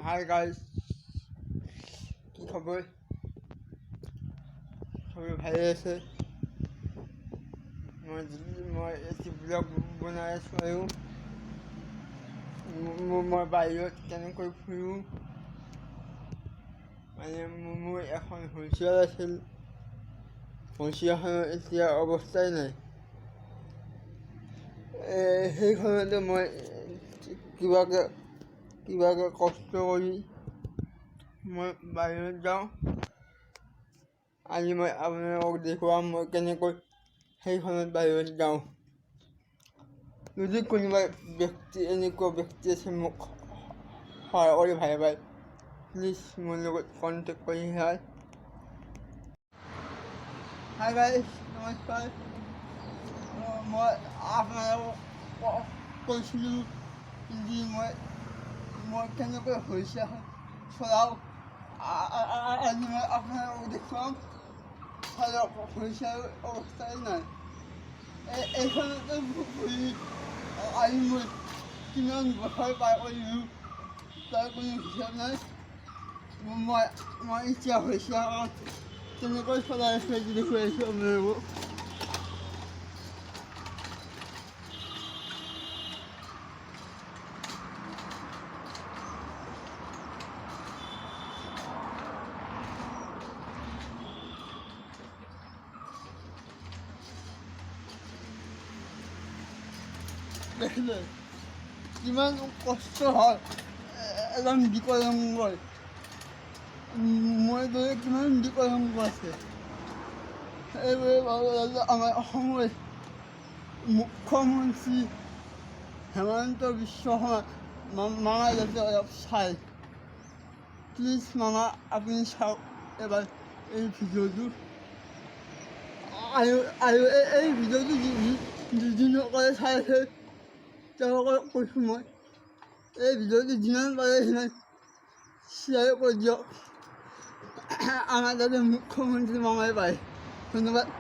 Hi guys, কি খবৰ? সবাই ভালো আছে? মই এটি ব্লগ বনাই আছোঁ আৰু মই বাহিৰত কেনেকৈ ফুৰোঁ, মানে মোৰ এখন হুইলচেয়াৰ আছিল। হুইলচেয়াৰখনৰ এতিয়া অৱস্থাই নাই। সেইখনতে মই কিবাকে কষ্ট কৰি মই বাহিৰত যাওঁ। আজি মই আপোনালোকক দেখুৱাম মই কেনেকৈ সেইখনত বাহিৰত যাওঁ। যদি কোনোবা এনেকুৱা ব্যক্তি আছে মোক সহায় কৰি ভাল পায়, প্লিজ মোৰ লগত কণ্টেক্ট কৰি হাই গাইজ, নমস্কাৰ। মই আপোনালোকক কৈছিলোঁ যে মই কেনেকৈ হুইলচেয়াৰখন চলাওঁ। আজি মই আপোনালোকক দেখুৱাম। হুইলচেয়াৰৰ অৱস্থাই নাই। এইখনতে ফুৰি আজি মই কিমান বছৰ পাৰ কৰিলোঁ তাৰ কোনো হিচাপ নাই। মই এতিয়া হুইলচেয়াৰখন কেনেকৈ চলাই আছোঁ এইটো দেখুৱাই আছোঁ আপোনালোকক। দেখিলে কিমান কষ্ট হয় এজন বিকলাংগৰ। মই দৰে কিমান বিকলাংগ আছে। এইবোৰে আমাৰ অসমৰ মুখ্যমন্ত্ৰী হেমন্ত বিশ্ব শৰ্মা মামা যাতে অলপ চায়। প্লিজ মামা, আপুনি চাওক এবাৰ এই ভিডিঅ'টো। আৰু এই ভিডিঅ'টো যিসকলে চাই আছে তেওঁলোকক কৈছোঁ মই, এই ভিডিঅ'টো যিমান পাৰে সিমান শ্বেয়াৰ কৰি দিয়ক। আমাৰ যাতে মুখ্যমন্ত্ৰী মামাই পায়। ধন্যবাদ।